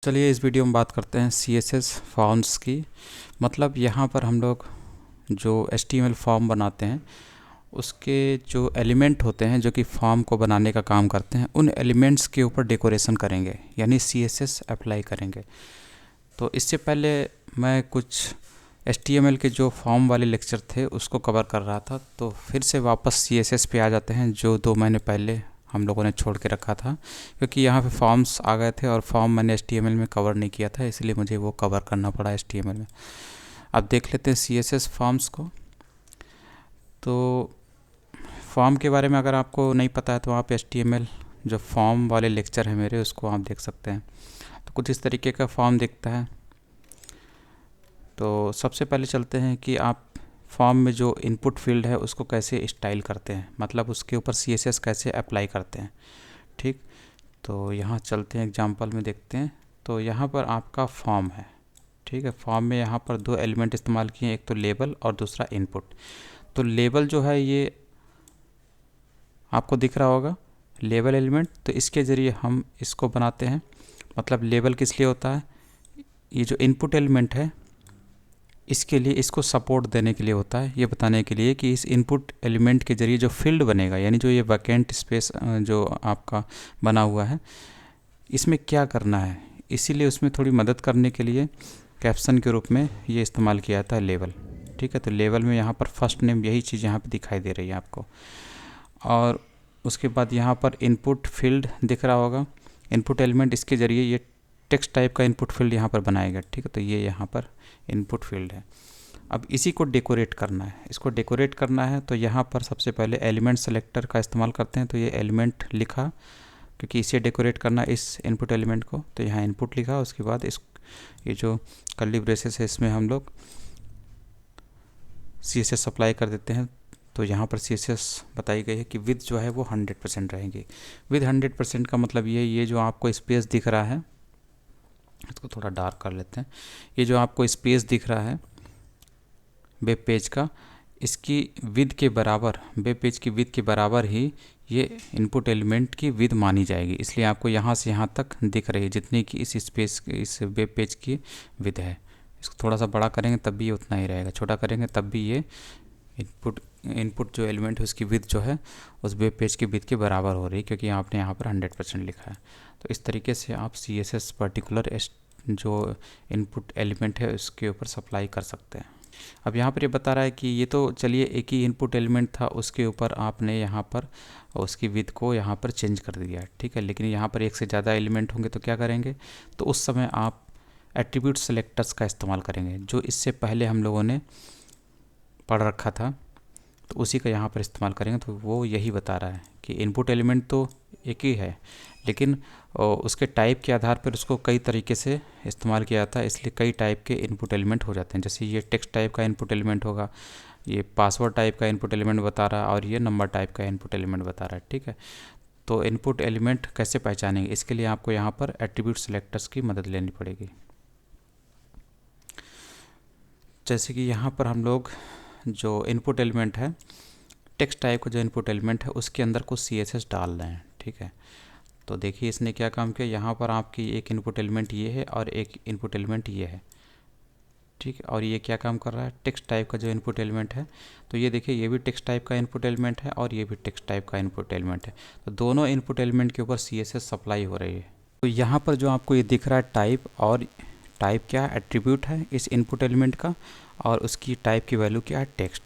चलिए इस वीडियो में बात करते हैं CSS फॉर्म्स की। मतलब यहाँ पर हम लोग जो HTML फॉर्म बनाते हैं उसके जो एलिमेंट होते हैं जो कि फॉर्म को बनाने का काम करते हैं, उन एलिमेंट्स के ऊपर डेकोरेशन करेंगे, यानी CSS अप्लाई करेंगे। तो इससे पहले मैं कुछ HTML के जो फॉर्म वाले लेक्चर थे उसको कवर कर रहा था, तो फिर से वापस CSS पे आ जाते हैं जो 2 महीने पहले हम लोगों ने छोड़ के रखा था, क्योंकि यहाँ पे फॉर्म्स आ गए थे और फॉर्म मैंने HTML में कवर नहीं किया था, इसलिए मुझे वो कवर करना पड़ा HTML में। अब देख लेते हैं CSS फॉर्म्स को। तो फॉर्म के बारे में अगर आपको नहीं पता है तो आप HTML जो फॉर्म वाले लेक्चर है मेरे, उसको आप देख सकते हैं। तो कुछ इस तरीके का फॉर्म दिखता है। तो सबसे पहले चलते हैं कि आप फॉर्म में जो इनपुट फील्ड है उसको कैसे स्टाइल करते हैं, मतलब उसके ऊपर CSS कैसे अप्लाई करते हैं। ठीक, तो यहाँ चलते हैं, एग्जांपल में देखते हैं। तो यहाँ पर आपका फॉर्म है, ठीक है। फॉर्म में यहाँ पर 2 एलिमेंट इस्तेमाल किए हैं, एक तो लेबल और दूसरा इनपुट। तो लेबल जो है ये आपको दिख रहा होगा, लेबल एलिमेंट। तो इसके ज़रिए हम इसको बनाते हैं। मतलब लेबल किस लिए होता है, ये जो इनपुट एलिमेंट है इसके लिए, इसको सपोर्ट देने के लिए होता है, ये बताने के लिए कि इस इनपुट एलिमेंट के ज़रिए जो फील्ड बनेगा, यानी जो ये वैकेंट स्पेस जो आपका बना हुआ है, इसमें क्या करना है, इसीलिए उसमें थोड़ी मदद करने के लिए कैप्शन के रूप में ये इस्तेमाल किया जाता है लेबल। ठीक है, तो लेबल में यहाँ पर फर्स्ट नेम, यही चीज़ यहाँ पे दिखाई दे रही है आपको। और उसके बाद यहाँ पर इनपुट फील्ड दिख रहा होगा, इनपुट एलिमेंट, इसके ज़रिए ये टेक्स्ट टाइप का इनपुट फील्ड यहाँ पर बनाएगा। ठीक है, तो ये यहाँ पर इनपुट फील्ड है। अब इसी को डेकोरेट करना है, इसको डेकोरेट करना है तो यहाँ पर सबसे पहले एलिमेंट सेलेक्टर का इस्तेमाल करते हैं। तो ये एलिमेंट लिखा, क्योंकि इसे डेकोरेट करना इस इनपुट एलिमेंट को, तो यहाँ इनपुट लिखा। उसके बाद इस ये जो कर्ली ब्रेसेस है इसमें हम लोग CSS अप्लाई कर देते हैं। तो यहाँ पर CSS बताई गई है कि विथ जो है वो 100% रहेगी। विथ 100% का मतलब ये जो आपको स्पेस दिख रहा है, इसको थोड़ा डार्क कर लेते हैं। ये जो आपको स्पेस दिख रहा है वेब पेज का, इसकी विद के बराबर, वेब पेज की विद के बराबर ही ये इनपुट एलिमेंट की विद मानी जाएगी। इसलिए आपको यहाँ से यहाँ तक दिख रही है जितनी कि इस स्पेस, इस वेब पेज की विद है। इसको थोड़ा सा बड़ा करेंगे तब भी ये उतना ही रहेगा, छोटा करेंगे तब भी ये इनपुट जो एलिमेंट है उसकी विद जो है उस वेब पेज की विद के बराबर हो रही है, क्योंकि आपने यहाँ पर 100% लिखा है। तो इस तरीके से आप CSS पर्टिकुलर जो इनपुट एलिमेंट है उसके ऊपर सप्लाई कर सकते हैं। अब यहाँ पर ये बता रहा है कि ये तो चलिए एक ही इनपुट एलिमेंट था, उसके ऊपर आपने यहाँ पर उसकी विद को यहाँ पर चेंज कर दिया, ठीक है। लेकिन यहाँ पर एक से ज़्यादा एलिमेंट होंगे तो क्या करेंगे, तो उस समय आप एट्रीब्यूट सेलेक्टर्स का इस्तेमाल करेंगे, जो इससे पहले हम लोगों ने पढ़ रखा था। तो उसी का यहाँ पर इस्तेमाल करेंगे। तो वो यही बता रहा है कि इनपुट एलिमेंट तो एक ही है, लेकिन उसके टाइप के आधार पर उसको कई तरीके से इस्तेमाल किया जाता है, इसलिए कई टाइप के इनपुट एलिमेंट हो जाते हैं। जैसे ये टेक्स्ट टाइप का इनपुट एलिमेंट होगा, ये पासवर्ड टाइप का इनपुट एलिमेंट बता रहा है, और ये नंबर टाइप का इनपुट एलिमेंट बता रहा है। ठीक है, तो इनपुट एलिमेंट कैसे पहचानेंगे, इसके लिए आपको यहाँ पर एट्रीब्यूट सेलेक्टर्स की मदद लेनी पड़ेगी। जैसे कि यहाँ पर हम लोग जो इनपुट एलिमेंट है, टेक्स्ट टाइप का जो इनपुट एलिमेंट है, उसके अंदर कुछ CSS डाल रहे हैं। ठीक है, तो देखिए इसने क्या काम किया, यहाँ पर आपकी एक इनपुट एलिमेंट ये है और एक इनपुट एलिमेंट ये है। ठीक है, और ये क्या काम कर रहा है, टेक्स्ट टाइप का जो इनपुट एलिमेंट है, तो ये देखिए ये भी टेक्स्ट टाइप का इनपुट एलिमेंट है और ये भी टेक्स्ट टाइप का इनपुट एलिमेंट है। तो दोनों इनपुट एलिमेंट के ऊपर CSS सप्लाई हो रही है। तो यहाँ पर जो आपको ये दिख रहा है टाइप, और टाइप क्या है, एट्रीब्यूट है इस इनपुट एलिमेंट का, और उसकी टाइप की वैल्यू क्या है, टेक्स्ट।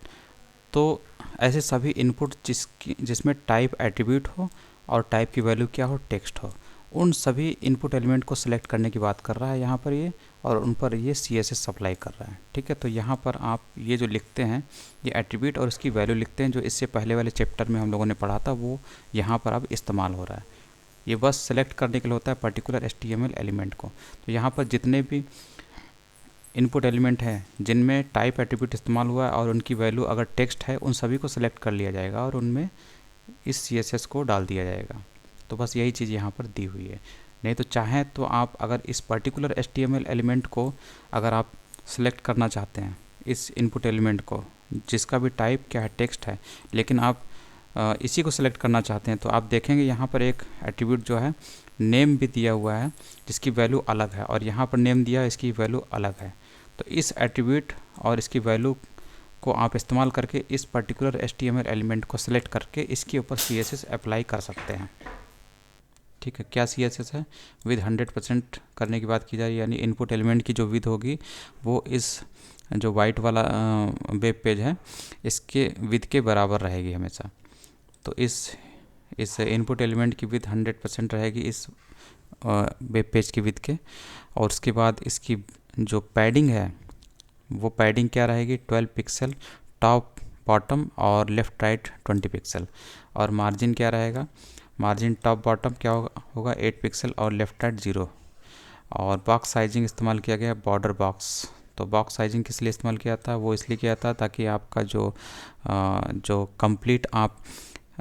तो ऐसे सभी इनपुट जिसमें टाइप एट्रीब्यूट हो और टाइप की वैल्यू क्या हो, टेक्स्ट हो, उन सभी इनपुट एलिमेंट को सिलेक्ट करने की बात कर रहा है यहाँ पर ये, और उन पर ये CSS सप्लाई कर रहा है। ठीक है, तो यहाँ पर आप ये जो लिखते हैं, ये एट्रीब्यूट और उसकी वैल्यू लिखते हैं, जो इससे पहले वाले चैप्टर में हम लोगों ने पढ़ा था, वो यहाँ पर अब इस्तेमाल हो रहा है। ये बस सेलेक्ट करने के लिए होता है पर्टिकुलर HTML एलिमेंट को। तो यहाँ पर जितने भी इनपुट एलिमेंट हैं जिनमें टाइप एट्रीब्यूट इस्तेमाल हुआ है और उनकी वैल्यू अगर टेक्स्ट है, उन सभी को सिलेक्ट कर लिया जाएगा और उनमें इस CSS को डाल दिया जाएगा। तो बस यही चीज़ यहाँ पर दी हुई है। नहीं तो चाहें तो आप अगर इस पर्टिकुलर HTML एलिमेंट को अगर आप सिलेक्ट करना चाहते हैं, इस इनपुट एलिमेंट को जिसका भी टाइप क्या है, टेक्स्ट है, लेकिन आप इसी को सिलेक्ट करना चाहते हैं तो आप देखेंगे यहाँ पर एक एट्रीब्यूट जो है नेम भी दिया हुआ है जिसकी वैल्यू अलग है, और यहाँ पर नेम दिया इसकी वैल्यू अलग है। तो इस एट्रीब्यूट और इसकी वैल्यू को आप इस्तेमाल करके इस पर्टिकुलर HTML एलिमेंट को सिलेक्ट करके इसके ऊपर CSS अप्लाई कर सकते हैं। ठीक है, क्या CSS है? विद 100% करने की बात की जा रही है, यानी इनपुट एलिमेंट की जो विद होगी वो इस जो वाइट वाला वेब पेज है इसके विद के बराबर रहेगी हमेशा। तो इस इनपुट एलिमेंट की विद 100% रहेगी इस वेब पेज की विद के, और उसके बाद इसकी जो पैडिंग है वो पैडिंग क्या रहेगी? 12 पिक्सल टॉप बॉटम और लेफ़्ट राइट 20 पिक्सल। और मार्जिन क्या रहेगा? मार्जिन टॉप बॉटम क्या होगा 8 पिक्सल और लेफ़्ट राइट 0। और बॉक्स साइजिंग इस्तेमाल किया गया बॉर्डर बॉक्स। तो बॉक्स साइजिंग किस लिए इस्तेमाल किया था? वो इसलिए किया था ताकि आपका जो कंप्लीट आप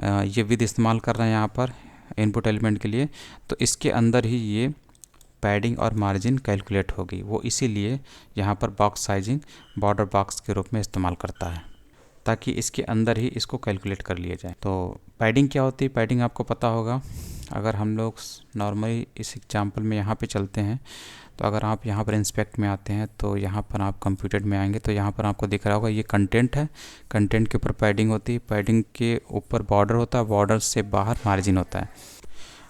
ये विद इस्तेमाल कर रहे हैं यहाँ पर इनपुट एलिमेंट के लिए, तो इसके अंदर ही ये पैडिंग और मार्जिन कैलकुलेट होगी। वो इसीलिए यहाँ पर बॉक्स साइजिंग बॉर्डर बॉक्स के रूप में इस्तेमाल करता है ताकि इसके अंदर ही इसको कैलकुलेट कर लिया जाए। तो पैडिंग क्या होती है? पैडिंग आपको पता होगा। अगर हम लोग नॉर्मली इस एग्जांपल में यहाँ पे चलते हैं तो अगर आप यहाँ पर इंस्पेक्ट में आते हैं तो यहाँ पर आप कंप्यूटर में आएंगे तो यहाँ पर आपको दिख रहा होगा ये कंटेंट है। कंटेंट के ऊपर पैडिंग होती है, पैडिंग के ऊपर बॉर्डर होता है, बॉर्डर से बाहर मार्जिन होता है।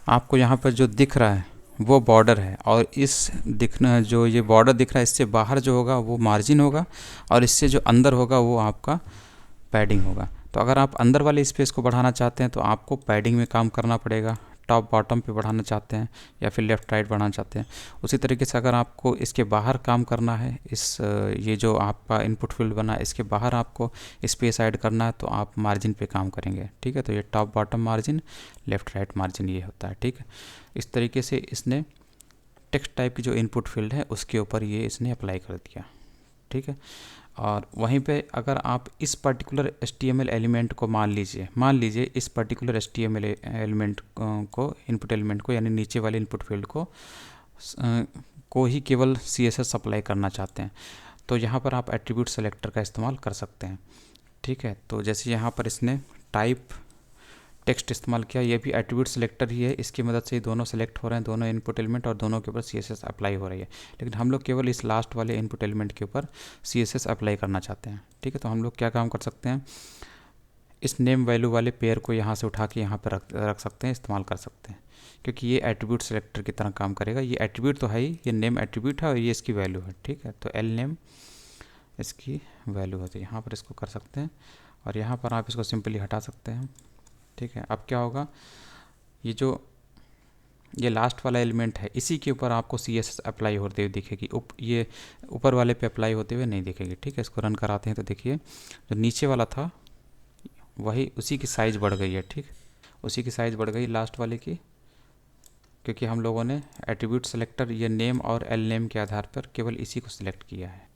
आपको यहाँ पर जो दिख रहा है वो बॉर्डर है, और इस दिखना जो ये बॉर्डर दिख रहा है इससे बाहर जो होगा वो मार्जिन होगा, और इससे जो अंदर होगा वो आपका पैडिंग होगा। तो अगर आप अंदर वाले स्पेस को बढ़ाना चाहते हैं तो आपको पैडिंग में काम करना पड़ेगा। टॉप बॉटम पे बढ़ाना चाहते हैं या फिर लेफ़्ट राइट बढ़ाना चाहते हैं। उसी तरीके से अगर आपको इसके बाहर काम करना है, ये जो आपका इनपुट फील्ड बना है इसके बाहर आपको स्पेस ऐड करना है तो आप मार्जिन पे काम करेंगे। ठीक है, तो ये top bottom margin, left right margin ये होता है। ठीक है, इस तरीके से इसने टेक्स्ट टाइप की जो इनपुट फील्ड है उसके ऊपर ये इसने अप्लाई कर दिया। ठीक है, और वहीं पे अगर आप इस पर्टिकुलर HTML एलिमेंट को मान लीजिए इस पर्टिकुलर HTML एलिमेंट को इनपुट एलिमेंट को यानी नीचे वाले इनपुट फील्ड को ही केवल CSS अप्लाई करना चाहते हैं तो यहाँ पर आप एट्रीब्यूट सेलेक्टर का इस्तेमाल कर सकते हैं। ठीक है, तो जैसे यहाँ पर इसने टाइप टेक्स्ट इस्तेमाल किया, ये भी एट्रीब्यूट सेलेक्टर ही है, इसकी मदद से दोनों सेलेक्ट हो रहे हैं, दोनों इनपुट एलिमेंट और दोनों के ऊपर CSS अप्लाई हो रही है। लेकिन हम लोग केवल इस लास्ट वाले इनपुट एलिमेंट के ऊपर CSS अप्लाई करना चाहते हैं। ठीक है, तो हम लोग क्या काम कर सकते हैं, इस नेम वैल्यू वाले पेयर को यहाँ से उठा के यहाँ पर रख सकते हैं, इस्तेमाल कर सकते हैं, क्योंकि ये एट्रीब्यूट सेलेक्टर की तरह काम करेगा। ये एट्रीब्यूट तो है ही, ये नेम एट्रीब्यूट है और ये इसकी वैल्यू है। ठीक है, तो एल नेम इसकी वैल्यू है, तो यहाँ पर इसको कर सकते हैं और यहाँ पर आप इसको सिंपली हटा सकते हैं। ठीक है, अब क्या होगा, ये लास्ट वाला एलिमेंट है इसी के ऊपर आपको CSS अप्लाई होते हुए दिखेगी, ये ऊपर वाले पे अप्लाई होते हुए नहीं दिखेगी। ठीक है, इसको रन कराते हैं तो देखिए जो नीचे वाला था वही उसी की साइज़ बढ़ गई है। ठीक, उसी की साइज़ बढ़ गई लास्ट वाले की, क्योंकि हम लोगों ने एट्रीब्यूट सेलेक्टर ये नेम और एल नेम के आधार पर केवल इसी को सिलेक्ट किया है।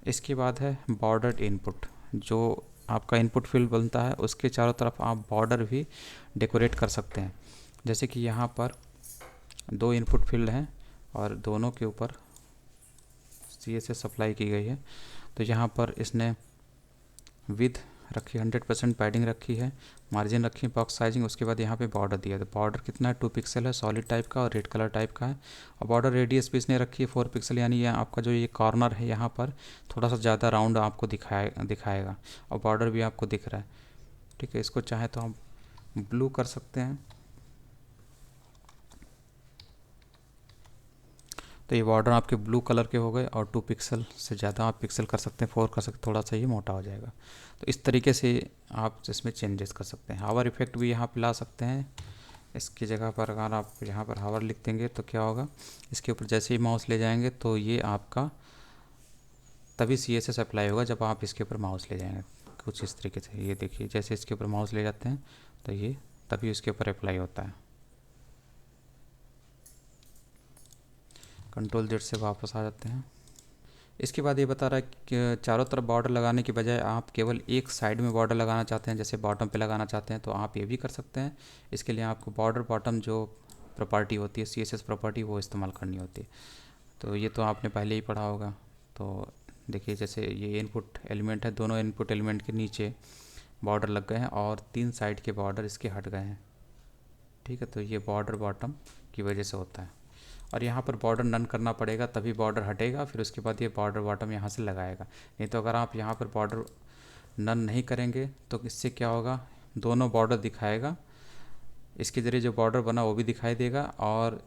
इसके बाद है बॉर्डर्ड इनपुट। जो आपका इनपुट फील्ड बनता है उसके चारों तरफ आप बॉर्डर भी डेकोरेट कर सकते हैं। जैसे कि यहाँ पर 2 इनपुट फील्ड हैं और दोनों के ऊपर CSS अप्लाई की गई है। तो यहाँ पर इसने विद रखी 100% पैडिंग रखी है, मार्जिन रखी, बॉक्स साइजिंग, उसके बाद यहाँ पे बॉर्डर दिया। तो बॉर्डर कितना है 2 पिक्सल है, सॉलिड टाइप का और रेड कलर टाइप का है। और बॉर्डर रेडियस भी इसने रखी है 4 पिक्सल, यानी ये आपका जो ये कॉर्नर है यहाँ पर थोड़ा सा ज़्यादा राउंड आपको दिखाएगा और बॉर्डर भी आपको दिख रहा है। ठीक है, इसको चाहे तो हम ब्लू कर सकते हैं, तो ये बॉर्डर आपके ब्लू कलर के हो गए और 2 पिक्सल से ज़्यादा आप पिक्सल कर सकते हैं, 4 कर सकते हैं, थोड़ा सा ये मोटा हो जाएगा। तो इस तरीके से आप इसमें चेंजेस कर सकते हैं। हावर इफेक्ट भी यहाँ पे ला सकते हैं। इसकी जगह पर अगर आप यहाँ पर हावर लिख देंगे तो क्या होगा, इसके ऊपर जैसे ही माउस ले जाएंगे तो ये आपका तभी CSS अप्लाई होगा जब आप इसके ऊपर माउस ले जाएंगे। कुछ इस तरीके से ये देखिए, जैसे इसके ऊपर माउस ले जाते हैं तो ये तभी इसके ऊपर अप्लाई होता है। Ctrl Z से वापस आ जाते हैं। इसके बाद ये बता रहा है कि चारों तरफ बॉर्डर लगाने की बजाय आप केवल एक साइड में बॉर्डर लगाना चाहते हैं, जैसे बॉटम पे लगाना चाहते हैं तो आप ये भी कर सकते हैं। इसके लिए आपको बॉर्डर बॉटम जो प्रॉपर्टी होती है CSS प्रॉपर्टी वो इस्तेमाल करनी होती है। तो ये तो आपने पहले ही पढ़ा होगा। तो देखिए जैसे ये इनपुट एलिमेंट है, दोनों इनपुट एलिमेंट के नीचे बॉर्डर लग गए हैं और 3 साइड के बॉर्डर इसके हट गए हैं। ठीक है, तो ये बॉर्डर बॉटम की वजह से होता है। और यहाँ पर बॉर्डर नन करना पड़ेगा तभी बॉर्डर हटेगा, फिर उसके बाद ये बॉर्डर बॉटम यहाँ से लगाएगा। नहीं तो अगर आप यहाँ पर बॉर्डर नन नहीं करेंगे तो इससे क्या होगा, दोनों बॉर्डर दिखाएगा। इसके ज़रिए जो बॉर्डर बना वो भी दिखाई देगा और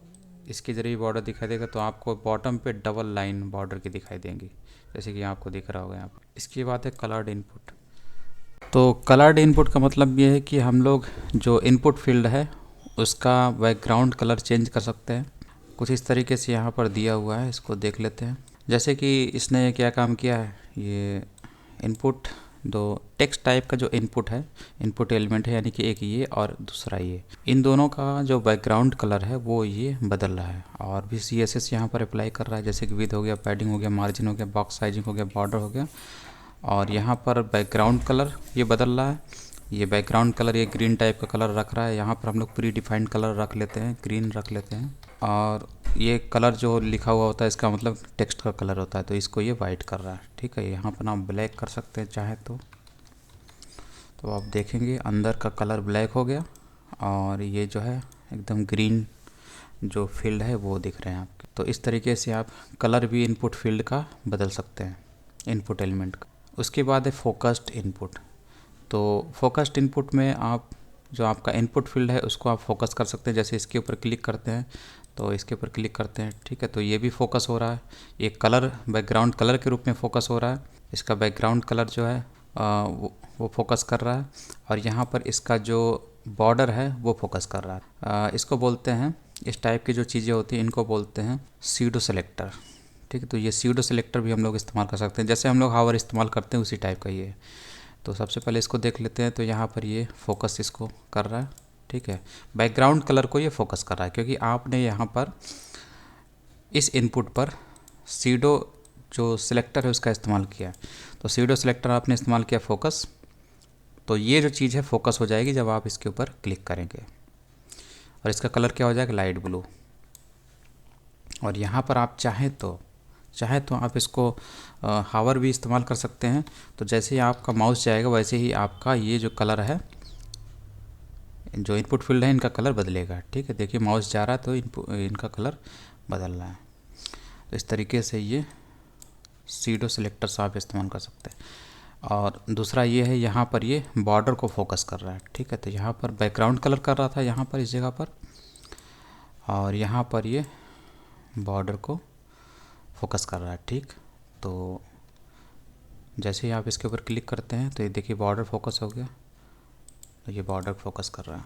इसके ज़रिए बॉर्डर दिखाई देगा, तो आपको बॉटम पे डबल लाइन बॉर्डर की दिखाई देंगी, जैसे कि आपको दिख रहा होगा यहाँ पर। इसकी बात है कलर्ड इनपुट। तो कलर्ड इनपुट का मतलब ये है कि हम लोग जो इनपुट फील्ड है उसका बैकग्राउंड कलर चेंज कर सकते हैं। कुछ इस तरीके से यहाँ पर दिया हुआ है, इसको देख लेते हैं। जैसे कि इसने क्या काम किया है, ये इनपुट दो टेक्स्ट टाइप का जो इनपुट है, इनपुट एलिमेंट है, यानी कि एक ये और दूसरा ये, इन दोनों का जो बैकग्राउंड कलर है वो ये बदल रहा है और भी CSS यहाँ पर अप्लाई कर रहा है। जैसे कि विड्थ हो गया, पैडिंग हो गया, मार्जिन हो गया, बॉक्स साइजिंग हो गया, बॉर्डर हो गया, और यहाँ पर बैकग्राउंड कलर ये बदल रहा है। ये बैकग्राउंड कलर ये ग्रीन टाइप का कलर रख रहा है। यहाँ पर हम लोग प्री डिफाइंड कलर रख लेते हैं, ग्रीन रख लेते हैं। और ये कलर जो लिखा हुआ होता है इसका मतलब टेक्स्ट का कलर होता है, तो इसको ये वाइट कर रहा है। ठीक है, यहाँ पर आप ब्लैक कर सकते हैं चाहे तो आप देखेंगे अंदर का कलर ब्लैक हो गया और ये जो है एकदम ग्रीन जो फील्ड है वो दिख रहे हैं आपके। तो इस तरीके से आप कलर भी इनपुट फील्ड का बदल सकते हैं, इनपुट एलिमेंट का। उसके बाद है फोकस्ड इनपुट। तो फोकस्ड इनपुट में आप जो आपका इनपुट फील्ड है उसको आप फोकस कर सकते हैं। जैसे इसके ऊपर क्लिक करते हैं तो इसके ऊपर क्लिक करते हैं, ठीक है, तो ये भी फोकस हो रहा है। एक कलर बैकग्राउंड कलर के रूप में फोकस हो रहा है। इसका बैकग्राउंड कलर जो है वो फोकस कर रहा है और यहाँ पर इसका जो बॉर्डर है वो फोकस कर रहा है। इसको बोलते हैं, इस टाइप की जो चीज़ें होती हैं इनको बोलते हैं सीडो सेलेक्टर। ठीक है, तो ये सीडो सेलेक्टर भी हम लोग इस्तेमाल कर सकते हैं, जैसे हम लोग हावर इस्तेमाल करते हैं उसी टाइप का ये है। तो सबसे पहले इसको देख लेते हैं। तो यहाँ पर ये फोकस इसको कर रहा है, ठीक है, बैकग्राउंड कलर को ये फोकस कर रहा है क्योंकि आपने यहाँ पर इस इनपुट पर सीडो जो सिलेक्टर है उसका इस्तेमाल किया। तो सीडो सिलेक्टर आपने इस्तेमाल किया फोकस, तो ये जो चीज़ है फोकस हो जाएगी जब आप इसके ऊपर क्लिक करेंगे और इसका कलर क्या हो जाएगा, लाइट ब्लू। और यहाँ पर आप चाहें तो आप इसको हावर भी इस्तेमाल कर सकते हैं। तो जैसे ही आपका माउस जाएगा वैसे ही आपका ये जो कलर है, जो इनपुट फील्ड है, इनका कलर बदलेगा। ठीक है, देखिए माउस जा रहा है तो इनका कलर बदल रहा है। तो इस तरीके से ये सीडो सिलेक्टर्स आप इस्तेमाल कर सकते हैं। और दूसरा ये है, यहाँ पर ये बॉर्डर को फोकस कर रहा है। ठीक है, तो यहाँ पर बैकग्राउंड कलर कर रहा था यहाँ पर इस जगह पर, और यहाँ पर ये बॉर्डर को फोकस कर रहा है। ठीक, तो जैसे ही आप इसके ऊपर क्लिक करते हैं तो ये देखिए बॉर्डर फोकस हो गया, तो ये बॉर्डर फोकस कर रहा है।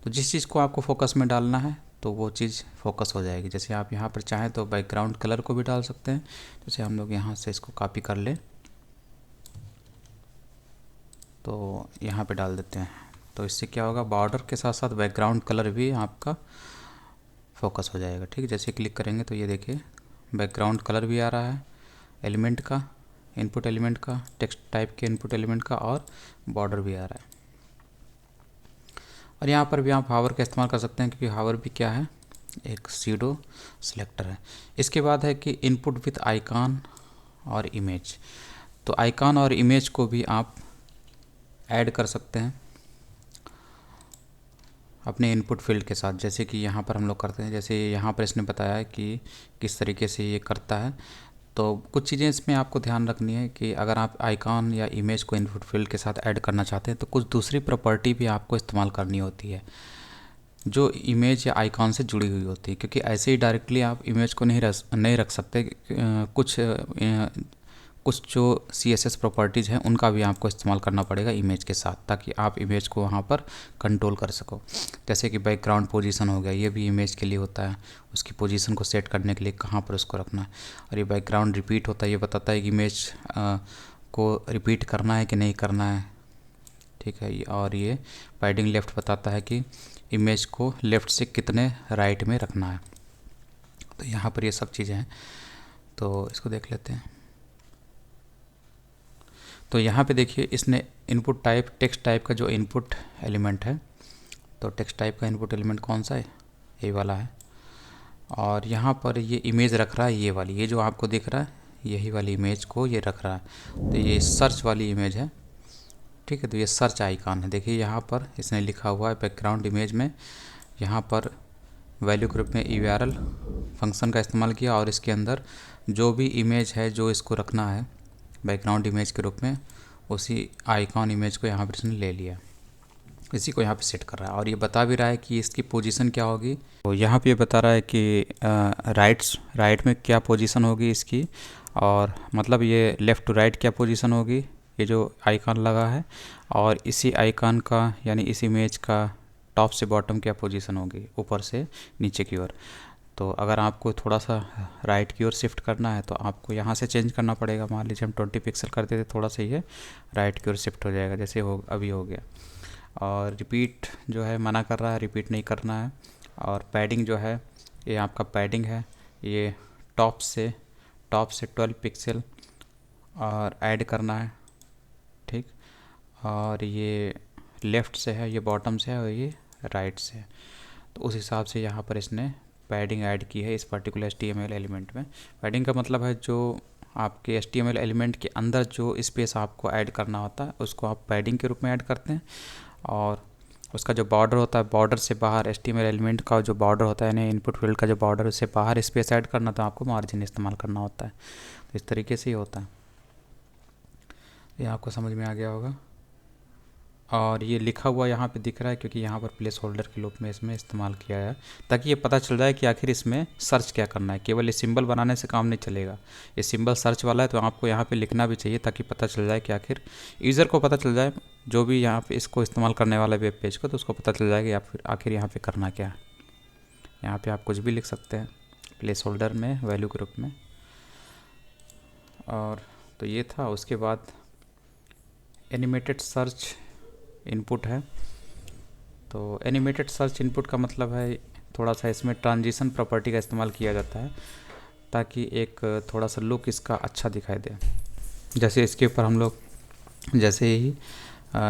तो जिस चीज़ को आपको फोकस में डालना है तो वो चीज़ फोकस हो जाएगी। जैसे आप यहाँ पर चाहें तो बैकग्राउंड कलर को भी डाल सकते हैं। जैसे हम लोग यहाँ से इसको कॉपी कर लें तो यहाँ पे डाल देते हैं, तो इससे क्या होगा, बॉर्डर के साथ साथ बैकग्राउंड कलर भी आपका फोकस हो जाएगा। ठीक है, जैसे क्लिक करेंगे तो ये देखिए बैकग्राउंड कलर भी आ रहा है एलिमेंट का, इनपुट एलिमेंट का, टेक्स्ट टाइप के इनपुट एलिमेंट का, और बॉर्डर भी आ रहा है। और यहाँ पर भी आप हावर का इस्तेमाल कर सकते हैं क्योंकि हावर भी क्या है, एक सीडो सिलेक्टर है। इसके बाद है कि इनपुट विथ आइकॉन और इमेज। तो आइकॉन और इमेज को भी आप ऐड कर सकते हैं अपने इनपुट फील्ड के साथ, जैसे कि यहाँ पर हम लोग करते हैं। जैसे यहाँ पर इसने बताया है कि किस तरीके से ये करता है। तो कुछ चीज़ें इसमें आपको ध्यान रखनी है कि अगर आप आइकॉन या इमेज को इनपुट फील्ड के साथ ऐड करना चाहते हैं तो कुछ दूसरी प्रॉपर्टी भी आपको इस्तेमाल करनी होती है जो इमेज या आइकॉन से जुड़ी हुई होती है, क्योंकि ऐसे ही डायरेक्टली आप इमेज को नहीं रख सकते। कुछ जो CSS प्रॉपर्टीज़ हैं उनका भी आपको इस्तेमाल करना पड़ेगा इमेज के साथ, ताकि आप इमेज को वहाँ पर कंट्रोल कर सको। जैसे कि बैकग्राउंड पोजीशन हो गया, ये भी इमेज के लिए होता है, उसकी पोजीशन को सेट करने के लिए कहाँ पर उसको रखना है। और ये बैकग्राउंड रिपीट होता है, ये बताता है कि इमेज को रिपीट करना है कि नहीं करना है। ठीक है, और ये पैडिंग लेफ़्ट बताता है कि इमेज को लेफ़्ट से कितने राइट में रखना है। तो यहाँ पर ये सब चीज़ें हैं, तो इसको देख लेते हैं। तो यहाँ पे देखिए इसने इनपुट टाइप, टेक्स्ट टाइप का जो इनपुट एलिमेंट है, तो टेक्स्ट टाइप का इनपुट एलिमेंट कौन सा है, ये वाला है। और यहाँ पर ये इमेज रख रहा है, ये वाली, ये जो आपको दिख रहा है यही वाली इमेज को ये रख रहा है। तो ये सर्च वाली इमेज है। ठीक है। तो ये सर्च आइकॉन है, देखिए यहाँ पर इसने लिखा हुआ है बैकग्राउंड इमेज में, यहाँ पर वैल्यू ग्रुप में URL फंक्शन का इस्तेमाल किया और इसके अंदर जो भी इमेज है जो इसको रखना है बैकग्राउंड इमेज के रूप में, उसी आइकॉन इमेज को यहाँ पर इसने ले लिया, इसी को यहाँ पे सेट कर रहा है। और ये बता भी रहा है कि इसकी पोजीशन क्या होगी। तो यहाँ पे ये बता रहा है कि राइट में क्या पोजीशन होगी इसकी, और मतलब ये लेफ़्ट टू राइट क्या पोजीशन होगी, ये जो आइकॉन लगा है, और इसी आइकॉन का यानी इस इमेज का टॉप से बॉटम क्या पोजीशन होगी, ऊपर से नीचे की ओर। तो अगर आपको थोड़ा सा राइट की ओर शिफ्ट करना है तो आपको यहाँ से चेंज करना पड़ेगा। मान लीजिए हम 20 पिक्सल करते थे, थोड़ा सा ये राइट की ओर शिफ्ट हो जाएगा, जैसे हो अभी हो गया। और रिपीट जो है मना कर रहा है, रिपीट नहीं करना है। और पैडिंग जो है, ये आपका पैडिंग है, ये टॉप से 12 पिक्सल और ऐड करना है, ठीक। और ये लेफ़्ट से है, ये बॉटम से है, और ये राइट से है। तो उस हिसाब से यहाँ पर इसने पैडिंग ऐड की है इस पर्टिकुलर HTML एलिमेंट में। पैडिंग का मतलब है जो आपके HTML एलिमेंट के अंदर जो स्पेस आपको ऐड करना होता है उसको आप पैडिंग के रूप में ऐड करते हैं। और उसका जो बॉर्डर होता है, बॉर्डर से बाहर HTML एलिमेंट का जो बॉर्डर होता है, यानी इनपुट फील्ड का जो बॉर्डर, उससे बाहर स्पेस ऐड करना तो आपको मार्जिन इस्तेमाल करना होता है। तो इस तरीके से ही होता है, ये आपको समझ में आ गया होगा। और ये लिखा हुआ यहाँ पे दिख रहा है क्योंकि यहाँ पर प्लेस होल्डर के रूप में इसमें इस्तेमाल किया है, ताकि ये पता चल जाए कि आखिर इसमें सर्च क्या करना है। केवल ये सिंबल बनाने से काम नहीं चलेगा, ये सिंबल सर्च वाला है, तो आपको यहाँ पे लिखना भी चाहिए ताकि पता चल जाए कि आखिर यूज़र को पता चल जाए, जो भी यहाँ पे इसको इस्तेमाल करने वाला वेब पेज को, तो उसको पता चल जाएगा कि आखिर यहाँ पर करना क्या है। यहाँ पर आप कुछ भी लिख सकते हैं प्लेस होल्डर में, वैल्यू ग्रुप में। और तो ये था। उसके बाद एनिमेटेड सर्च इनपुट है। तो एनिमेटेड सर्च इनपुट का मतलब है थोड़ा सा इसमें ट्रांजिशन प्रॉपर्टी का इस्तेमाल किया जाता है ताकि एक थोड़ा सा लुक इसका अच्छा दिखाई दे। जैसे इसके ऊपर हम लोग जैसे ही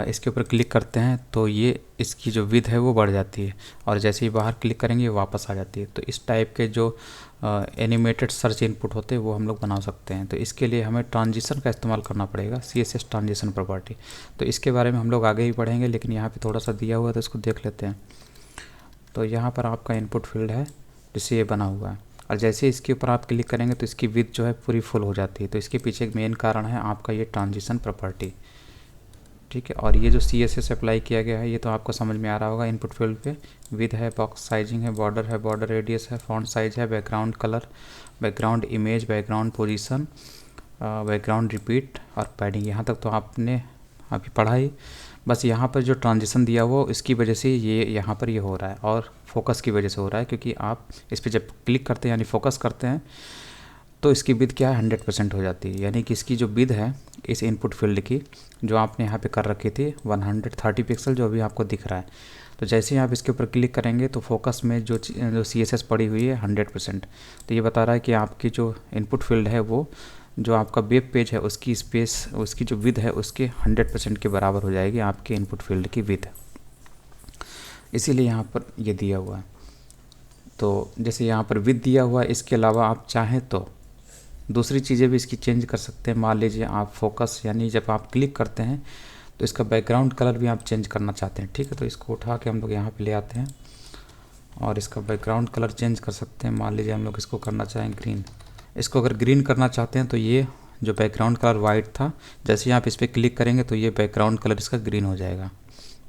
इसके ऊपर क्लिक करते हैं तो ये इसकी जो विड्थ है वो बढ़ जाती है, और जैसे ही बाहर क्लिक करेंगे वापस आ जाती है। तो इस टाइप के जो एनिमेटेड सर्च इनपुट होते हैं वो हम लोग बना सकते हैं। तो इसके लिए हमें ट्रांजिशन का इस्तेमाल करना पड़ेगा, CSS ट्रांजिशन प्रॉपर्टी। तो इसके बारे में हम लोग आगे ही पढ़ेंगे, लेकिन यहाँ पे थोड़ा सा दिया हुआ है तो इसको देख लेते हैं। तो यहाँ पर आपका इनपुट फील्ड है जिससे ये बना हुआ है, और जैसे इसके ऊपर आप क्लिक करेंगे तो इसकी विड्थ जो है पूरी फुल हो जाती है। तो इसके पीछे एक मेन कारण है आपका ये ट्रांजिशन प्रॉपर्टी, ठीक है। और ये जो CSS अप्लाई किया गया है ये तो आपको समझ में आ रहा होगा। इनपुट फील्ड पे विड्थ है, बॉक्स साइजिंग है, बॉर्डर रेडियस है, फॉन्ट साइज है, background colour, background image, background position, background repeat और पैडिंग। यहाँ तक तो आपने अभी पढ़ा ही। बस यहाँ पर जो ट्रांजिशन दिया हुआ इसकी वजह से ये यहाँ पर ये हो रहा है, और फोकस की वजह से हो रहा है, क्योंकि आप इस पर जब क्लिक करते हैं यानी फोकस करते हैं तो इसकी विड्थ क्या है 100% हो जाती है। यानी कि इसकी जो विड्थ है इस इनपुट फील्ड की जो आपने यहाँ पे कर रखी थी 130 पिक्सल जो अभी आपको दिख रहा है, तो जैसे ही आप इसके ऊपर क्लिक करेंगे तो फोकस में जो CSS पड़ी हुई है 100%। तो ये बता रहा है कि आपकी जो इनपुट फील्ड है वो जो आपका वेब पेज है उसकी स्पेस, उसकी जो विड्थ है उसके 100% के बराबर हो जाएगी आपके इनपुट फील्ड की विड्थ, इसीलिए यहाँ पर ये दिया हुआ है। तो जैसे यहाँ पर विड्थ दिया हुआ है, इसके अलावा आप चाहें तो दूसरी चीज़ें भी इसकी चेंज कर सकते हैं। मान लीजिए आप फोकस यानी जब आप क्लिक करते हैं तो इसका बैकग्राउंड कलर भी आप चेंज करना चाहते हैं, ठीक है। तो इसको उठा के हम लोग यहाँ पे ले आते हैं और इसका बैकग्राउंड कलर चेंज कर सकते हैं। मान लीजिए हम लोग इसको करना चाहें ग्रीन, इसको अगर ग्रीन करना चाहते हैं तो ये जो बैकग्राउंड कलर वाइट था, जैसे ही आप इस पर क्लिक करेंगे तो ये बैकग्राउंड कलर इसका ग्रीन हो जाएगा।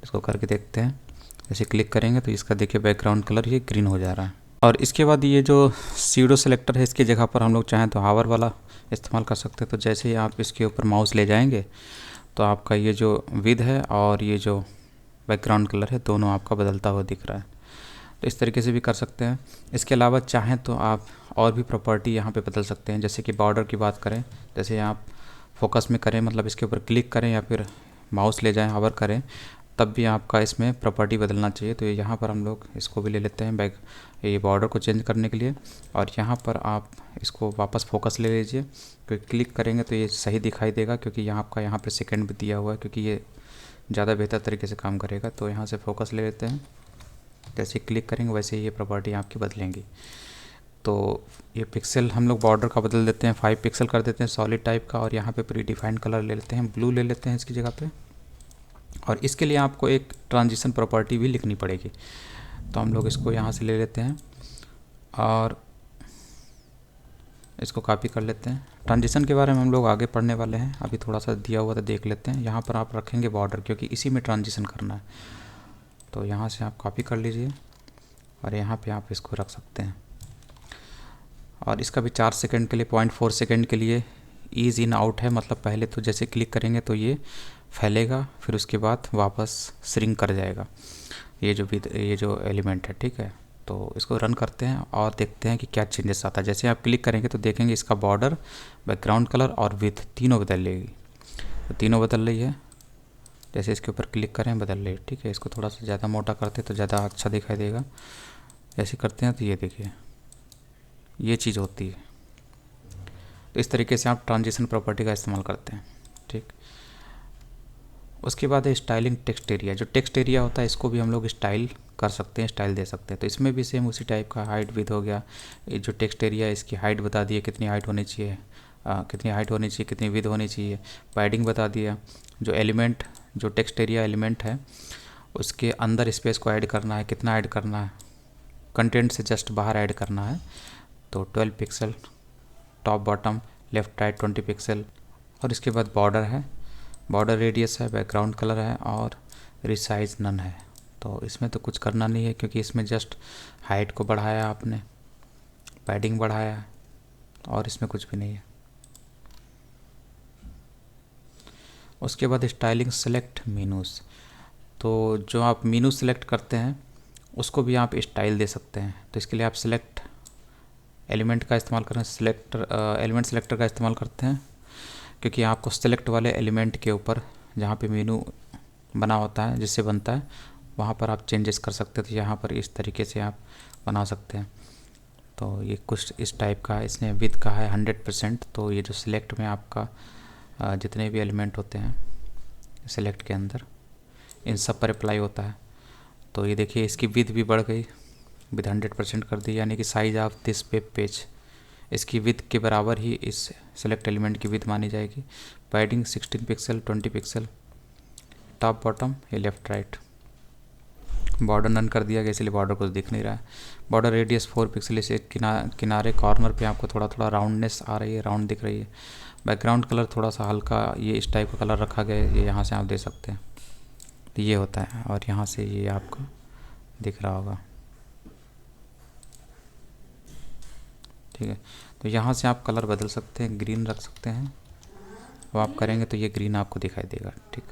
इसको करके देखते हैं, जैसे क्लिक करेंगे तो इसका देखिए बैकग्राउंड कलर ये ग्रीन हो जा रहा है। और इसके बाद ये जो सीडो सेलेक्टर है इसकी जगह पर हम लोग चाहें तो हावर वाला इस्तेमाल कर सकते हैं। तो जैसे ही आप इसके ऊपर माउस ले जाएंगे तो आपका ये जो विड्थ है और ये जो बैकग्राउंड कलर है दोनों आपका बदलता हुआ दिख रहा है। तो इस तरीके से भी कर सकते हैं। इसके अलावा चाहें तो आप और भी प्रॉपर्टी यहाँ पे बदल सकते हैं। जैसे कि बॉर्डर की बात करें, जैसे आप फोकस में करें मतलब इसके ऊपर क्लिक करें या फिर माउस ले जाएं हावर करें, तब भी आपका इसमें प्रॉपर्टी बदलना चाहिए। तो यहाँ पर हम लोग इसको भी ले लेते हैं ये बॉर्डर को चेंज करने के लिए, और यहाँ पर आप इसको वापस फोकस ले लीजिए। क्योंकि क्लिक करेंगे तो ये सही दिखाई देगा, क्योंकि यहाँ पर सेकंड भी दिया हुआ है, क्योंकि ये ज़्यादा बेहतर तरीके से काम करेगा। तो यहाँ से फोकस ले लेते हैं, जैसे क्लिक करेंगे वैसे ही ये प्रॉपर्टी आपकी बदलेंगी। तो ये पिक्सल हम लोग बॉर्डर का बदल देते हैं, 5 पिक्सल कर देते हैं सॉलिड टाइप का, और यहाँ पे प्री डिफाइंड कलर ले लेते हैं, ब्लू ले लेते हैं इसकी जगह पे। और इसके लिए आपको एक ट्रांजिशन प्रॉपर्टी भी लिखनी पड़ेगी। तो हम लोग इसको यहाँ से ले लेते हैं और इसको कॉपी कर लेते हैं। ट्रांजिशन के बारे में हम लोग आगे पढ़ने वाले हैं, अभी थोड़ा सा दिया हुआ तो देख लेते हैं। यहाँ पर आप रखेंगे बॉर्डर, क्योंकि इसी में ट्रांजिशन करना है। तो यहाँ से आप कॉपी कर लीजिए और यहाँ पे आप इसको रख सकते हैं। और इसका भी 4 सेकंड के लिए 0.4 सेकंड के लिए ईज इन आउट है, मतलब पहले तो जैसे क्लिक करेंगे तो ये फैलेगा, फिर उसके बाद वापस श्रिंक कर जाएगा ये जो एलिमेंट है, ठीक है। तो इसको रन करते हैं और देखते हैं कि क्या चेंजेस आता है। जैसे आप क्लिक करेंगे तो देखेंगे इसका बॉर्डर, बैकग्राउंड कलर और विड्थ तीनों बदल लेगी। तो तीनों बदल रही है, जैसे इसके ऊपर क्लिक करें बदल रही है, ठीक है। इसको थोड़ा सा ज़्यादा मोटा करते तो ज़्यादा अच्छा दिखाई देगा। ऐसे करते हैं तो ये देखिए ये चीज़ होती है। तो इस तरीके से आप ट्रांजिशन प्रॉपर्टी का इस्तेमाल करते हैं, ठीक। उसके बाद है स्टाइलिंग टेक्स्ट एरिया। जो टेक्स्ट एरिया होता है इसको भी हम लोग स्टाइल कर सकते हैं, स्टाइल दे सकते हैं। तो इसमें भी सेम उसी टाइप का हाइट विड्थ हो गया। ये जो टेक्स्ट एरिया है इसकी हाइट बता दिए, कितनी हाइट होनी चाहिए, कितनी विड्थ होनी चाहिए, पैडिंग बता दिया। जो एलिमेंट, जो टेक्स्ट एरिया एलिमेंट है उसके अंदर स्पेस को ऐड करना है, कितना ऐड करना है, कंटेंट से जस्ट बाहर ऐड करना है। तो 12 pixel, top bottom left right 20 pixel. और इसके बाद बॉर्डर है, बॉर्डर रेडियस है, बैकग्राउंड कलर है और रिसाइज नन है। तो इसमें तो कुछ करना नहीं है, क्योंकि इसमें जस्ट हाइट को बढ़ाया आपने, पैडिंग बढ़ाया और इसमें कुछ भी नहीं है। उसके बाद स्टाइलिंग सेलेक्ट मीनूस। तो जो आप मीनू सेलेक्ट करते हैं उसको भी आप स्टाइल दे सकते हैं। तो इसके लिए आप सेलेक्ट एलिमेंट का इस्तेमाल करें, एलिमेंट सेलेक्टर का इस्तेमाल करते हैं, क्योंकि आपको सेलेक्ट वाले एलिमेंट के ऊपर जहाँ पे मेनू बना होता है, जिससे बनता है, वहाँ पर आप चेंजेस कर सकते हैं। तो यहाँ पर इस तरीके से आप बना सकते हैं। तो ये कुछ इस टाइप का, इसने विड्थ का है 100%। तो ये जो सिलेक्ट में आपका जितने भी एलिमेंट होते हैं सिलेक्ट के अंदर, इन सब पर अप्लाई होता है। तो ये देखिए इसकी विड्थ भी बढ़ गई, विद 100% कर दी, यानी कि size of this web page इसकी विड्थ के बराबर ही इस सेलेक्ट एलिमेंट की विड्थ मानी जाएगी। Padding 16 pixel 20 pixel, top bottom ये लेफ़्ट राइट। बॉर्डर नन कर दिया गया, इसलिए बॉर्डर कुछ दिख नहीं रहा है। बॉर्डर रेडियस 4 पिक्सल, इसे किनारे कॉर्नर पे आपको थोड़ा थोड़ा राउंडनेस आ रही है, राउंड दिख रही है। बैकग्राउंड कलर थोड़ा सा हल्का, ये इस टाइप का कलर रखा गया है, ये यहाँ से आप दे सकते हैं। तो ये होता है, और यहाँ से ये आपको दिख रहा होगा, ठीक है। तो यहाँ से आप कलर बदल सकते हैं, ग्रीन रख सकते हैं। अब आप करेंगे तो ये ग्रीन आपको दिखाई देगा, ठीक।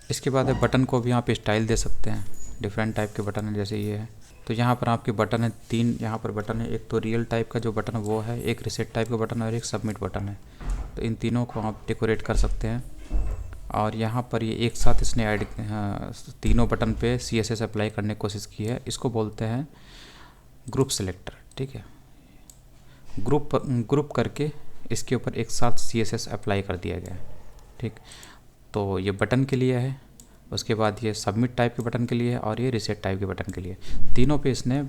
इसके बाद है बटन को भी आप स्टाइल दे सकते हैं। डिफरेंट टाइप के बटन है, जैसे ये है। तो यहाँ पर आपके बटन है 3, यहाँ पर बटन है। एक तो रियल टाइप का जो बटन वो है, एक रिसेट टाइप का बटन है और एक सबमिट बटन है। तो इन तीनों को आप डेकोरेट कर सकते हैं। और यहाँ पर ये एक साथ इसने ऐड तीनों बटन पे CSS अप्लाई करने की कोशिश की है। इसको बोलते हैं ग्रुप सेलेक्टर, ठीक है। ग्रुप करके इसके ऊपर एक साथ CSS अप्लाई कर दिया गया है, ठीक। तो ये बटन के लिए है, उसके बाद ये सबमिट टाइप के बटन के लिए है और ये रिसेट टाइप के बटन के लिए। तीनों पे इसने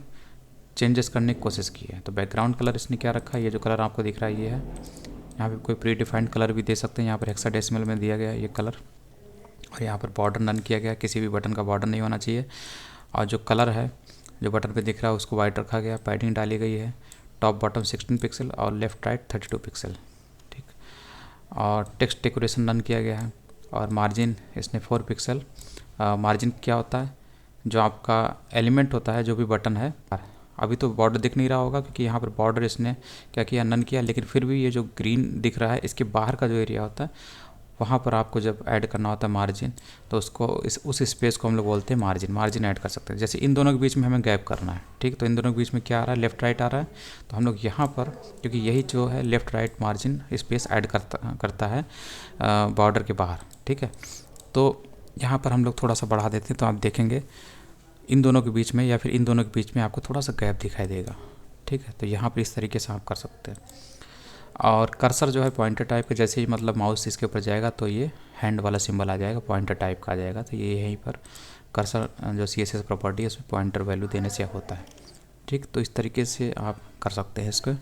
चेंजेस करने की कोशिश की है। तो बैकग्राउंड कलर इसने क्या रखा है, ये जो कलर आपको दिख रहा है ये है। यहाँ पे कोई प्री डिफाइंड कलर भी दे सकते हैं, यहाँ पर हेक्साडेसिमल में दिया गया है ये कलर। और यहाँ पर बॉर्डर नन किया गया, किसी भी बटन का बॉर्डर नहीं होना चाहिए। और जो कलर है जो बटन पे दिख रहा है उसको वाइट रखा गया, पैडिंग डाली गई है, टॉप बॉटम 16 पिक्सल और लेफ़्ट राइट 32 पिक्सल, ठीक। और टेक्स्ट डेकोरेशन नन किया गया है। और मार्जिन इसने 4 पिक्सल। मार्जिन क्या होता है, जो आपका एलिमेंट होता है, जो भी बटन है, अभी तो बॉर्डर दिख नहीं रहा होगा क्योंकि यहाँ पर बॉर्डर इसने क्या किया, नन किया। लेकिन फिर भी ये जो ग्रीन दिख रहा है इसके बाहर का जो एरिया होता है वहाँ पर आपको जब ऐड करना होता है मार्जिन, तो उसको उस स्पेस को हम लोग बोलते हैं मार्जिन ऐड कर सकते हैं। जैसे इन दोनों के बीच में हमें गैप करना है, ठीक। तो इन दोनों के बीच में क्या आ रहा है, लेफ़्ट राइट आ रहा है। तो हम लोग यहाँ पर, क्योंकि यही जो है left right margin space add करता है बॉर्डर के बाहर, ठीक है। तो यहाँ पर हम लोग थोड़ा सा बढ़ा देते हैं, तो आप देखेंगे इन दोनों के बीच में या फिर इन दोनों के बीच में आपको थोड़ा सा गैप दिखाई देगा, ठीक है। तो यहाँ पर इस तरीके से आप कर सकते हैं। और कर्सर जो है पॉइंटर टाइप का, जैसे ही मतलब माउस इसके ऊपर जाएगा तो ये हैंड वाला सिंबल आ जाएगा, पॉइंटर टाइप का आ जाएगा। तो ये यहीं पर कर्सर जो CSS प्रॉपर्टी है उसमें पॉइंटर वैल्यू देने से होता है, ठीक। तो इस तरीके से आप कर सकते हैं इसको।